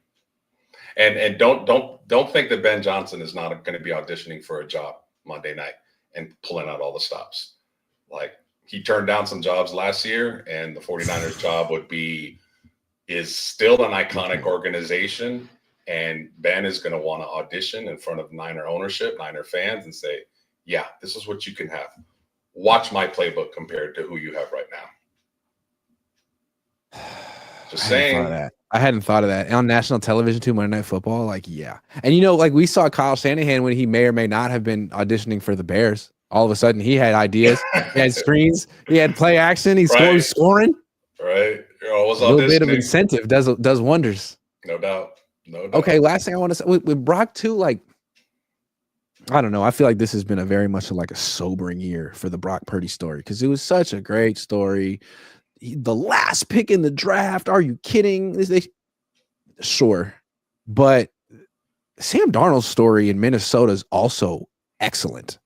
And don't think that Ben Johnson is not going to be auditioning for a job Monday night and pulling out all the stops. Like, he turned down some jobs last year, and the 49ers job is still an iconic organization. And Ben is going to want to audition in front of Niner ownership, Niner fans, and say, yeah, this is what you can have. Watch my playbook compared to who you have right now. Just saying.
I hadn't thought of that. On national television too, Monday Night Football, like, yeah. And like we saw Kyle Shanahan when he may or may not have been auditioning for the Bears. All of a sudden, he had ideas. He had screens. He had play action. He scoring.
Right.
A little bit of incentive does wonders.
No doubt.
Okay, last thing I want to say with Brock too, like, I don't know. I feel like this has been a very much like a sobering year for the Brock Purdy story because it was such a great story. The last pick in the draft. Are you kidding? Sure. But Sam Darnold's story in Minnesota is also excellent.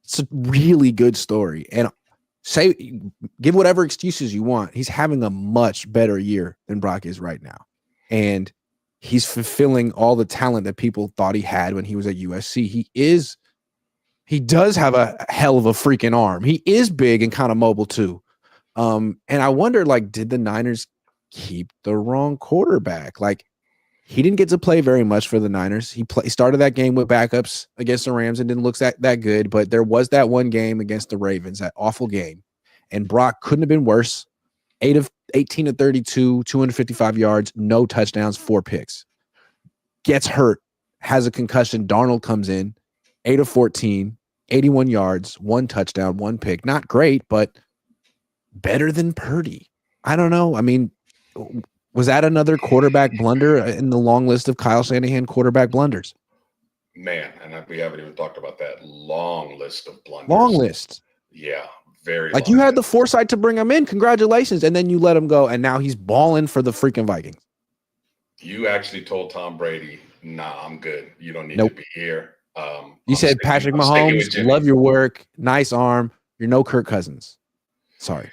It's a really good story. And give whatever excuses you want. He's having a much better year than Brock is right now. And he's fulfilling all the talent that people thought he had when he was at USC. He does have a hell of a freaking arm. He is big and kind of mobile too. And I wonder, like, did the Niners keep the wrong quarterback? Like, he didn't get to play very much for the Niners. He started that game with backups against the Rams and didn't look that good. But there was that one game against the Ravens, that awful game. And Brock couldn't have been worse. 8 of 18 of 32, 255 yards, no touchdowns, 4 picks. Gets hurt, has a concussion. Darnold comes in, 8 of 14, 81 yards, 1 touchdown, 1 pick. Not great, but better than Purdy. I don't know. I mean, was that another quarterback blunder in the long list of Kyle Shanahan quarterback blunders?
Man, and we haven't even talked about that long list of blunders.
Long list.
Yeah, very
like you had the foresight to bring him in. Congratulations. And then you let him go, and now he's balling for the freaking Vikings.
You actually told Tom Brady, nah, I'm good. You don't need to be here.
You said Patrick Mahomes, love your work, nice arm. You're no Kirk Cousins. Sorry.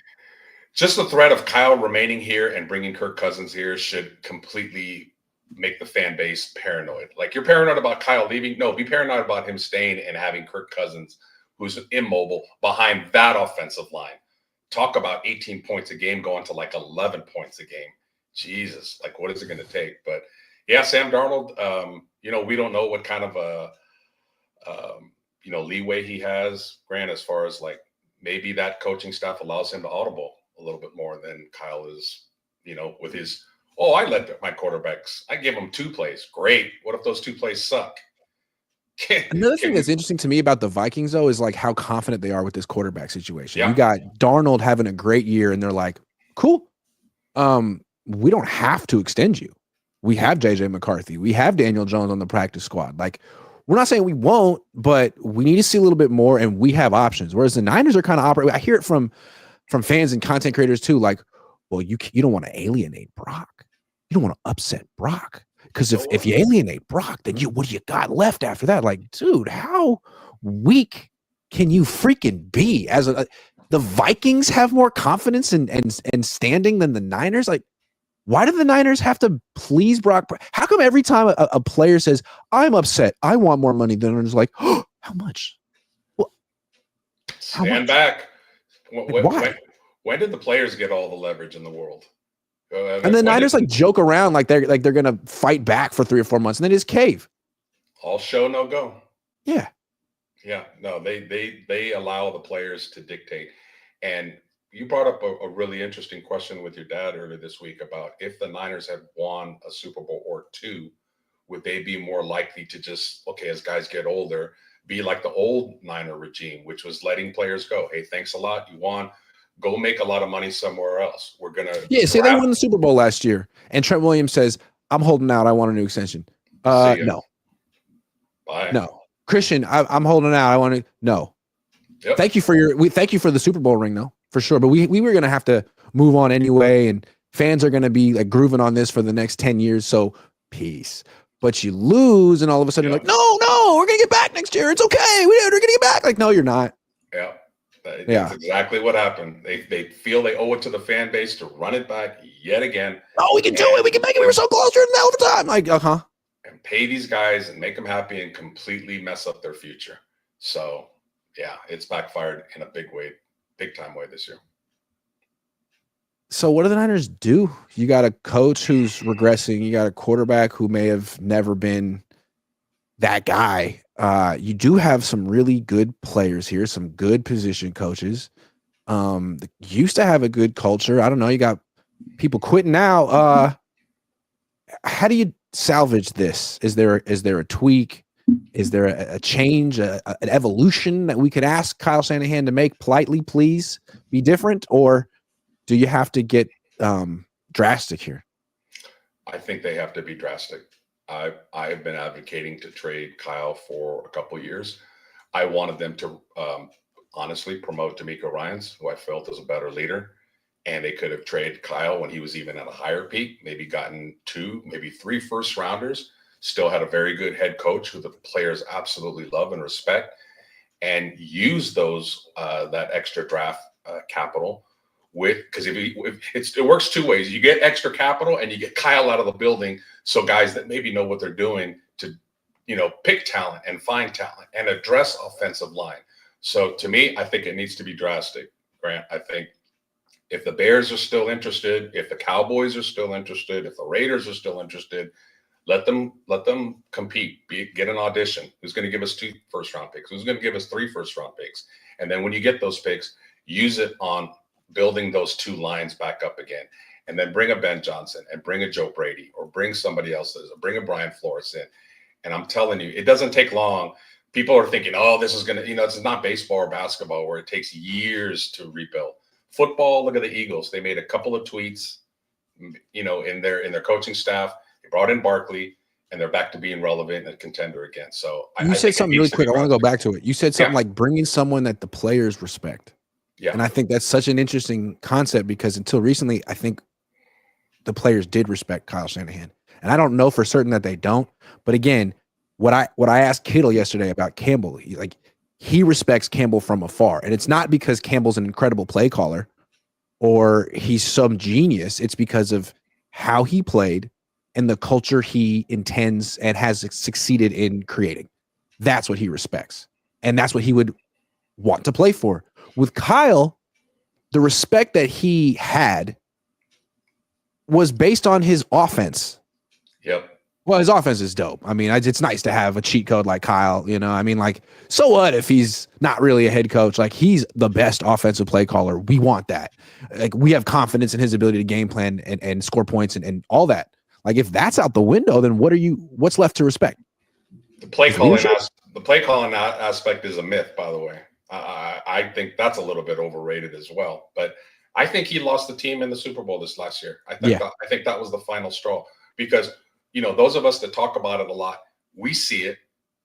Just the threat of Kyle remaining here and bringing Kirk Cousins here should completely make the fan base paranoid. Like, you're paranoid about Kyle leaving. No, be paranoid about him staying and having Kirk Cousins, who's immobile, behind that offensive line. Talk about 18 points a game going to like 11 points a game. Jesus, like, what is it going to take? But yeah, Sam Darnold, we don't know what kind of leeway he has, Grant, as far as like maybe that coaching staff allows him to audible a little bit more than Kyle is, with his Oh, I let my quarterbacks. I give them 2 plays. Great. What if those 2 plays suck?
Another thing
Can
that's
we?
interesting to me about the Vikings, though, is like how confident they are with this quarterback situation. You
Yeah.
got Darnold having a great year, and they're like, cool. We don't have to extend you. We have JJ McCarthy. We have Daniel Jones on the practice squad. Like, we're not saying we won't, but we need to see a little bit more, and we have options. Whereas the Niners are kind of operating. I hear it from fans and content creators too. Like, well, you don't want to alienate Brock. You don't want to upset Brock. Because if you alienate Brock, then what do you got left after that? Like, dude, how weak can you freaking be? The Vikings have more confidence and standing than the Niners. Like, why do the Niners have to please Brock? How come every time a player says, "I'm upset, I want more money," then it's like, "Oh, how much?" Well, how
Stand
much?
back.
Why?
When did the players get all the leverage in the world?
And the Niners like joke around like they're gonna fight back for 3 or 4 months and then just cave.
All show, no go.
Yeah.
Yeah. No, they allow the players to dictate. And you brought up a really interesting question with your dad earlier this week about if the Niners had won a Super Bowl or 2, would they be more likely to just, okay, as guys get older, be like the old Niner regime, which was letting players go? Hey, thanks a lot. You won. Go make a lot of money somewhere else. We're going to.
Say they won the Super Bowl last year and Trent Williams says, "I'm holding out. I want a new extension." No.
Bye.
No. Christian, I'm holding out. I want to. No.
Yep.
Thank you for the Super Bowl ring, though, for sure. But we were going to have to move on anyway, and fans are going to be like grooving on this for the next 10 years. So peace. But you lose, and all of a sudden you're like, no, we're going to get back next year. It's okay. We're going to get back. Like, no, you're not.
Yeah. That's exactly what happened. They feel they owe it to the fan base to run it back yet again.
Oh, we can do it. We can make it. We were so close during the overtime. Like,
and pay these guys and make them happy and completely mess up their future. So, yeah, it's backfired in a big time way this year.
So what do the Niners do? You got a coach who's regressing. You got a quarterback who may have never been that guy. You do have some really good players here, some good position coaches. Used to have a good culture. I don't know. You got people quitting now. How do you salvage this? Is there a tweak? Is there a change, an evolution that we could ask Kyle Shanahan to make politely, please be different? Or do you have to get drastic here?
I think they have to be drastic. I have been advocating to trade Kyle for a couple of years. I wanted them to honestly promote D'Amico Ryans, who I felt was a better leader. And they could have traded Kyle when he was even at a higher peak, maybe gotten 2, maybe 3 first rounders, still had a very good head coach who the players absolutely love and respect, and use those that extra draft capital because it works 2 ways. You get extra capital and you get Kyle out of the building. So guys that maybe know what they're doing to, pick talent and find talent and address offensive line. So to me, I think it needs to be drastic, Grant. I think if the Bears are still interested, if the Cowboys are still interested, if the Raiders are still interested, let them compete. Get an audition. Who's going to give us 2 first-round picks? Who's going to give us 3 first-round picks? And then when you get those picks, use it on building those 2 lines back up again. And then bring a Ben Johnson and bring a Joe Brady or bring somebody else, or bring a Brian Flores in. And I'm telling you, it doesn't take long. People are thinking, oh, this is going to, this is not baseball or basketball where it takes years to rebuild. Football, look at the Eagles. They made a couple of tweets, in their coaching staff. They brought in Barkley, and they're back to being relevant and a contender again. So
you said something really quick. I want to go back to it. You said something like bringing someone that the players respect. Yeah. And I think that's such an interesting concept because until recently, I think the players did respect Kyle Shanahan. And I don't know for certain that they don't. But again, what I asked Kittle yesterday about Campbell, he respects Campbell from afar. And it's not because Campbell's an incredible play caller or he's some genius. It's because of how he played and the culture he intends and has succeeded in creating. That's what he respects. And that's what he would want to play for. With Kyle, the respect that he had was based on his offense.
Yep.
Well, his offense is dope. I mean, it's nice to have a cheat code like Kyle, you know? I mean, like, so what if he's not really a head coach? Like, he's the best offensive play caller. We want that. Like, we have confidence in his ability to game plan and score points and all that. Like, if that's out the window, then what's left to respect?
The play calling aspect is a myth, by the way. I think that's a little bit overrated as well. But I think he lost the team in the Super Bowl this last year. I think that was the final straw because, you know, those of us that talk about it a lot, we see it.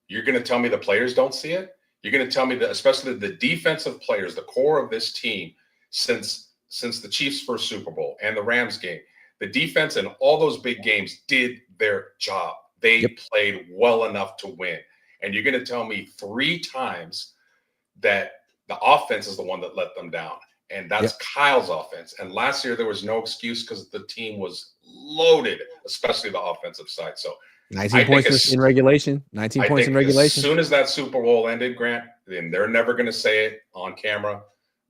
You're going to tell me the players don't see it? You're going to tell me that especially the defensive players, the core of this team, since the Chiefs' first Super Bowl and the Rams game, the defense in all those big games did their job. They played well enough to win. And you're going to tell me 3 times that the offense is the one that let them down. And that's Kyle's offense. And last year, there was no excuse because the team was loaded, especially the offensive side. So
19 points in regulation. 19 points in regulation.
As soon as that Super Bowl ended, Grant, then they're never going to say it on camera.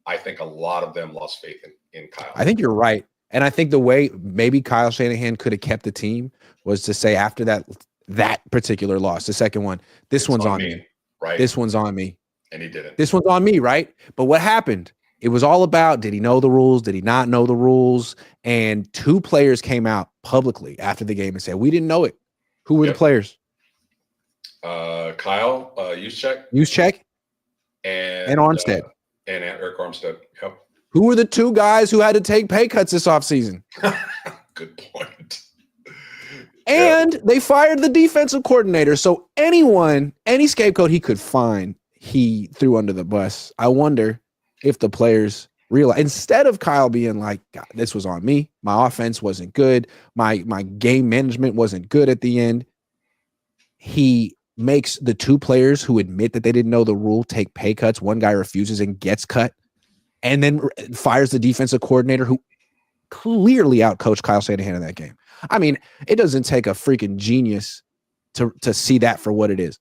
I think a lot of them lost faith in Kyle.
I think you're right. And I think the way maybe Kyle Shanahan could have kept the team was to say after that particular loss, the second one, this one's on me.
Right.
This one's on me.
And he didn't.
This one's on me, right? But what happened? It was all about, did he know the rules? Did he not know the rules? And 2 players came out publicly after the game and said, we didn't know it. Who were the players?
Kyle,
Juszczyk, and Armstead.
And Eric Armstead. Yep.
Who were the 2 guys who had to take pay cuts this offseason?
Good point.
And they fired the defensive coordinator. So any scapegoat he could find, he threw under the bus. I wonder if the players realize, instead of Kyle being like, God, this was on me. My offense wasn't good. My game management wasn't good at the end. He makes the 2 players who admit that they didn't know the rule take pay cuts. One guy refuses and gets cut, and then fires the defensive coordinator who clearly outcoached Kyle Shanahan in that game. I mean, it doesn't take a freaking genius to see that for what it is.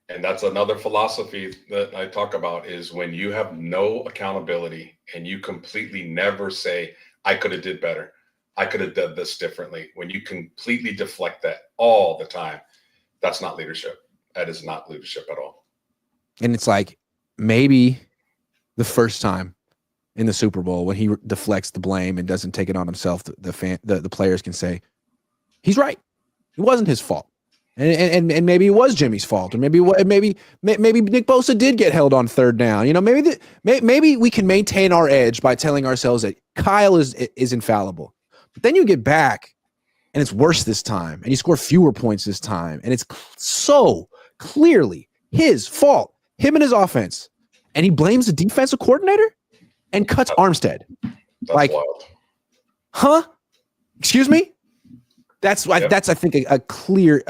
And that's another philosophy that I talk about is when you have no accountability and you completely never say, I could have did better. I could have done this differently. When you completely deflect that all the time, that's not leadership. That is not leadership at all.
And it's like maybe the first time in the Super Bowl when he deflects the blame and doesn't take it on himself, the players can say, he's right. It wasn't his fault. And maybe it was Jimmy's fault, or maybe Nick Bosa did get held on 3rd down. You know, maybe we can maintain our edge by telling ourselves that Kyle is infallible. But then you get back, and it's worse this time, and you score fewer points this time, and it's so clearly his fault, him and his offense, and he blames the defensive coordinator and cuts Armstead.
That's wild.
Huh? Excuse me? That's I think a clear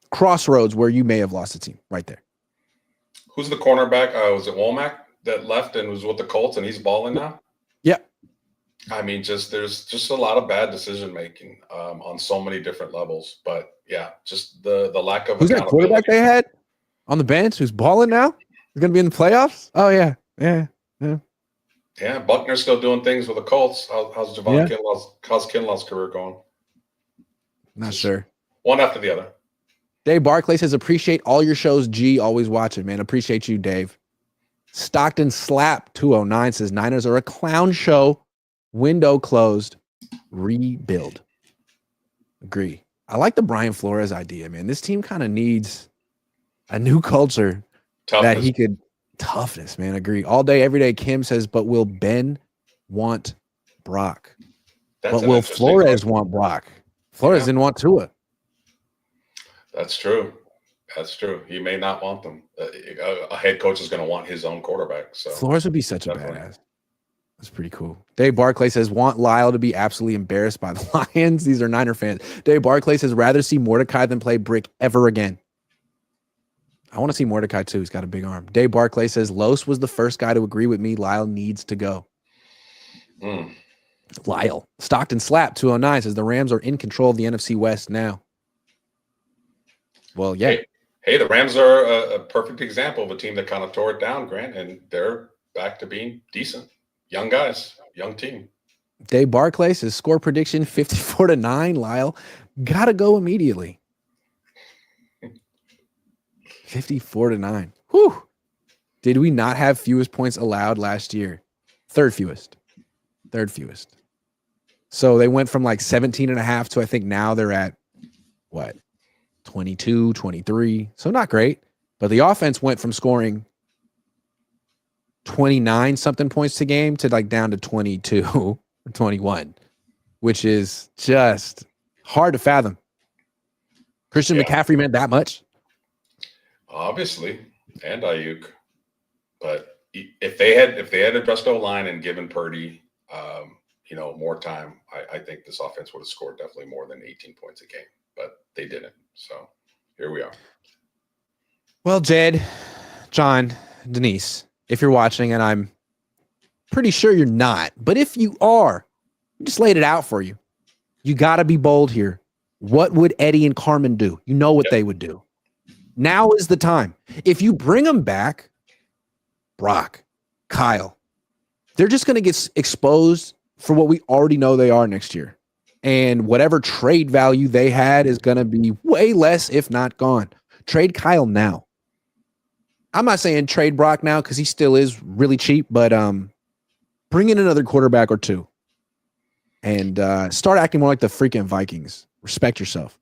crossroads where you may have lost the team right there.
Who's the cornerback? Was it Womack that left and was with the Colts and he's balling now?
Yeah.
I mean, there's just a lot of bad decision making on so many different levels. But yeah, just the lack of.
Who's that quarterback they had on the bench who's balling now? He's going to be in the playoffs? Oh, yeah.
Yeah, Buckner's still doing things with the Colts. How's Kinlaw's career going?
Not sure.
One after the other.
Dave Barclay says, appreciate all your shows. G, always watching, man. Appreciate you, Dave. Stockton Slap 209 says, Niners are a clown show. Window closed. Rebuild. Agree. I like the Brian Flores idea, man. This team kind of needs a new culture that he could. Toughness, man. Agree. All day, every day. Kim says, but will Ben want Brock? But will Flores want Brock? Flores didn't want Tua.
That's true. He may not want them. A head coach is going to want his own quarterback. So
Flores would be such a badass. That's pretty cool. Dave Barclay says, want Lyle to be absolutely embarrassed by the Lions. These are Niner fans. Dave Barclay says, rather see Mordecai than play Brick ever again. I want to see Mordecai too. He's got a big arm. Dave Barclay says, Los was the first guy to agree with me. Lyle needs to go. Lyle. Stockton Slap 209 says, the Rams are in control of the NFC West now. Well, yeah.
Hey, the Rams are a perfect example of a team that kind of tore it down, Grant, and they're back to being decent. Young guys, young team.
Dave Barclay says, score prediction 54-9, Lyle. Gotta go immediately. 54-9. Whew. Did we not have fewest points allowed last year? Third fewest. So they went from like 17 and a half to I think now they're at what? 22, 23. So not great. But the offense went from scoring 29 something points to game to like down to 22 or 21, which is just hard to fathom. Christian McCaffrey meant that much?
Obviously, and Ayuk. But if they had addressed O-line and given Purdy more time, I think this offense would have scored definitely more than 18 points a game. But they didn't. So here we are.
Well, Jed, John, Denise, if you're watching, and I'm pretty sure you're not, but if you are, I just laid it out for you. You got to be bold here. What would Eddie and Carmen do? You know what they would do. Now is the time. If you bring them back, Brock, Kyle, they're just going to get exposed for what we already know they are next year. And whatever trade value they had is going to be way less, if not gone. Trade Kyle now. I'm not saying trade Brock now because he still is really cheap, but bring in another quarterback or two and start acting more like the freaking Vikings. Respect yourself.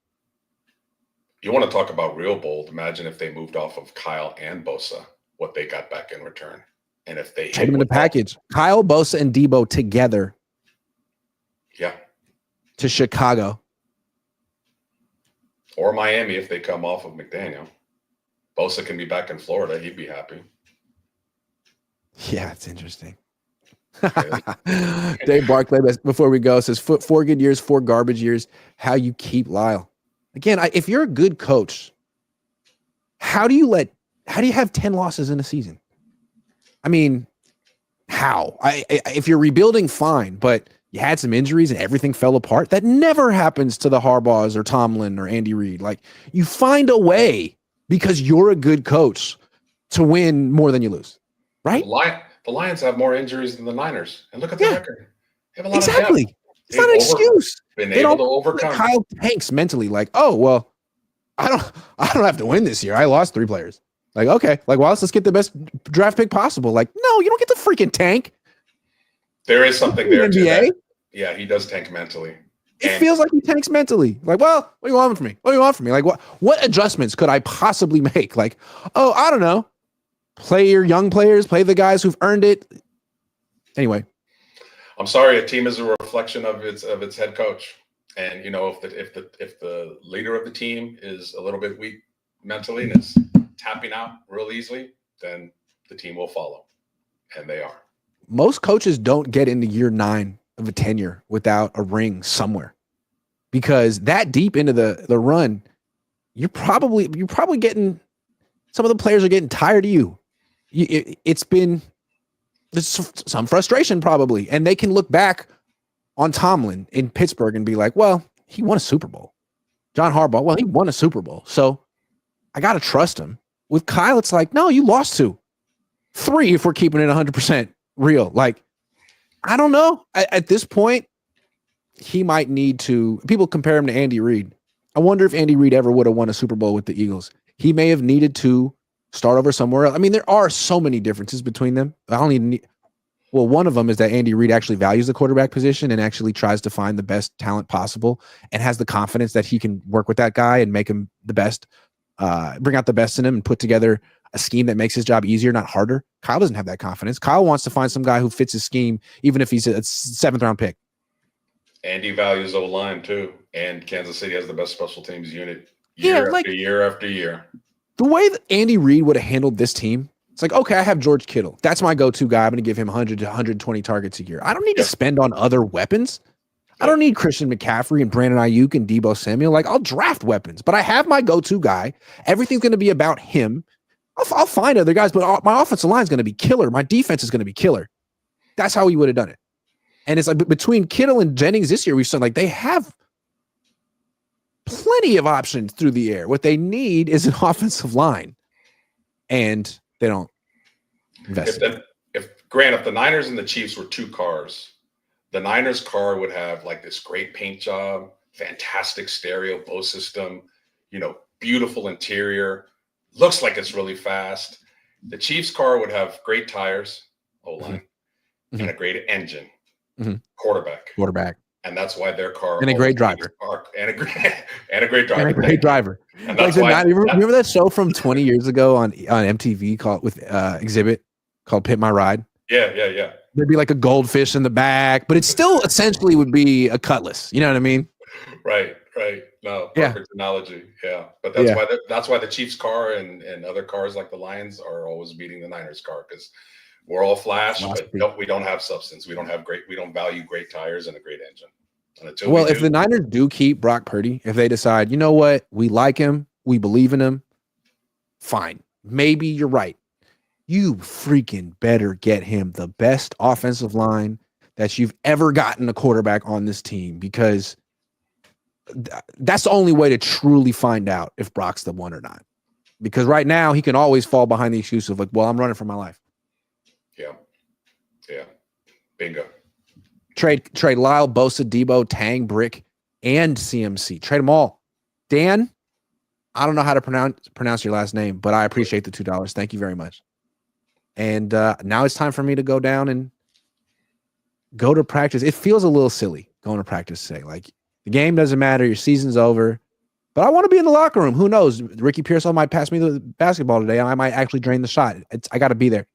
You want to talk about real bold? Imagine if they moved off of Kyle and Bosa, what they got back in return. And if they
trade them in the package, Kyle, Bosa, and Debo together.
Yeah.
To Chicago.
Or Miami if they come off of McDaniel. Bosa can be back in Florida. He'd be happy.
Yeah, it's interesting. Dave Barclay, before we go, says 4 good years, 4 garbage years. How you keep Lyle. Again, if you're a good coach, how do you have 10 losses in a season? I mean, how? If you're rebuilding, fine, but you had some injuries and everything fell apart. That never happens to the Harbaughs or Tomlin or Andy Reid. Like, you find a way because you're a good coach to win more than you lose, right?
The Lions have more injuries than the Niners, and look at the record. They have a lot
of depth. It's not an excuse.
Been able to overcome.
Kyle tanks mentally, like, oh well, I don't have to win this year. I lost 3 players. Like, okay, like, well, let's get the best draft pick possible. Like, no, you don't get the freaking tank.
There is something there.
NBA.
Yeah, he does tank mentally.
It feels like he tanks mentally. Like, well, what do you want from me? What do you want from me? Like, what adjustments could I possibly make? Like, oh, I don't know. Play your young players, play the guys who've earned it. Anyway.
I'm sorry, a team is a reflection of its head coach. And if the leader of the team is a little bit weak mentally and is tapping out real easily, then the team will follow. And they are.
Most coaches don't get into year 9 of a tenure without a ring somewhere. Because that deep into the run, you're probably getting, some of the players are getting tired of you. There's some frustration probably. And they can look back on Tomlin in Pittsburgh and be like, well, he won a Super Bowl. John Harbaugh, well, he won a Super Bowl. So I got to trust him. With Kyle, it's like, no, you lost 2. 3 if we're keeping it 100% real. Like, I don't know. At this point, he might need to. People compare him to Andy Reid. I wonder if Andy Reid ever would have won a Super Bowl with the Eagles. He may have needed to start over somewhere else. I mean, there are so many differences between them. One of them is that Andy Reid actually values the quarterback position and actually tries to find the best talent possible and has the confidence that he can work with that guy and make him the best, bring out the best in him and put together a scheme that makes his job easier, not harder. Kyle doesn't have that confidence. Kyle wants to find some guy who fits his scheme, even if he's a 7th round pick.
Andy values O-line too. And Kansas City has the best special teams unit year after year.
The way that Andy Reid would have handled this team, it's like, okay, I have George Kittle. That's my go-to guy. I'm going to give him 100 to 120 targets a year. I don't need to spend on other weapons. I don't need Christian McCaffrey and Brandon Ayuk and Debo Samuel. Like, I'll draft weapons, but I have my go-to guy. Everything's going to be about him. I'll find other guys, but my offensive line is going to be killer. My defense is going to be killer. That's how he would have done it. And it's like between Kittle and Jennings this year, we've seen like they have plenty of options through the air. What they need is an offensive line, and they don't invest.
If the Niners and the Chiefs were 2 cars, the Niners car would have like this great paint job. fantastic stereo Bose system, beautiful interior, looks like it's really fast. The Chiefs car would have great tires, O-line,
Mhm.
and a great engine,
Mhm.
quarterback. And that's why their car
And a great driver.
And a great driver.
And a great driver.
And that's why.
Remember that show from 20 years ago on MTV called with Exhibit called Pit My Ride?
Yeah.
There'd be like a goldfish in the back, but it still essentially would be a Cutlass. You know what I mean?
Right. No, perfect analogy. Yeah, but that's why the Chiefs car and other cars like the Lions are always beating the Niners car, because we're all flash, but we don't have substance. We don't value great tires and a great engine. And
if the Niners do keep Brock Purdy, if they decide, you know what, we like him, we believe in him, fine. Maybe you're right. You freaking better get him the best offensive line that you've ever gotten a quarterback on this team, because that's the only way to truly find out if Brock's the one or not. Because right now he can always fall behind the excuse of like, well, I'm running for my life.
Yeah. Bingo.
Trade Lyle, Bosa, Debo, Tang, Brick, and CMC. Trade them all. Dan, I don't know how to pronounce your last name, but I appreciate the $2. Thank you very much. And now it's time for me to go down and go to practice. It feels a little silly going to practice today. Like, the game doesn't matter. Your season's over. But I want to be in the locker room. Who knows? Ricky Pearsall might pass me the basketball today, and I might actually drain the shot. I got to be there.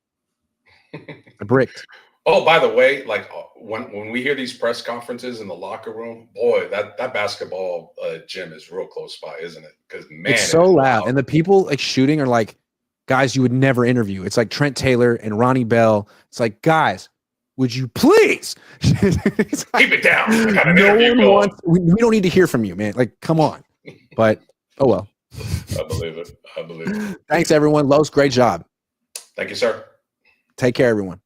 I bricked.
Oh, by the way, like when we hear these press conferences in the locker room, boy, that basketball gym is real close by, isn't it? Because man,
it's so loud, and the people like shooting are like guys you would never interview. It's like Trent Taylor and Ronnie Bell. It's like, guys, would you please
keep it down? I got an
no one wants. We don't need to hear from you, man. Like, come on. But oh well.
I believe it.
Thanks, everyone. Los, great job.
Thank you, sir.
Take care, everyone.